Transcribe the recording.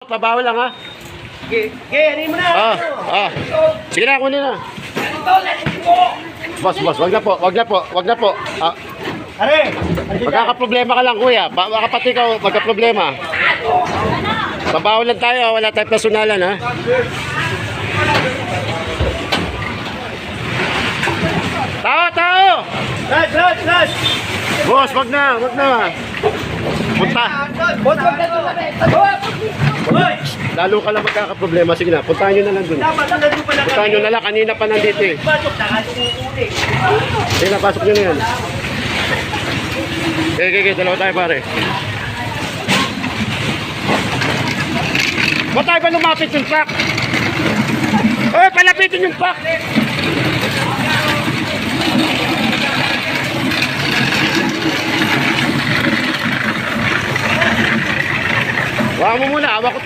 pabawal lang ha. Ano mo na? Sige na, kunin na. Boss, wag na po, wag na po, wag na po. Are! Magkakaproblema ka lang, kuya. Baka pati ikaw magkaproblema. Pabawal lang tayo, wala tayong personalan ha. Tao! Rush! Boss, wag na. Punta. Lalo ka lang magkakaproblema. Sige na, puntahan nyo na lang dun. Puntahan nyo na lang, kanina pa nandito eh. Sige na, pasok nyo na yan. Okay, dalawa tayo pare. Ba't tayo ba lumapit yung truck? Palapitin yung truck! Hawakan mo muna, hawak ko.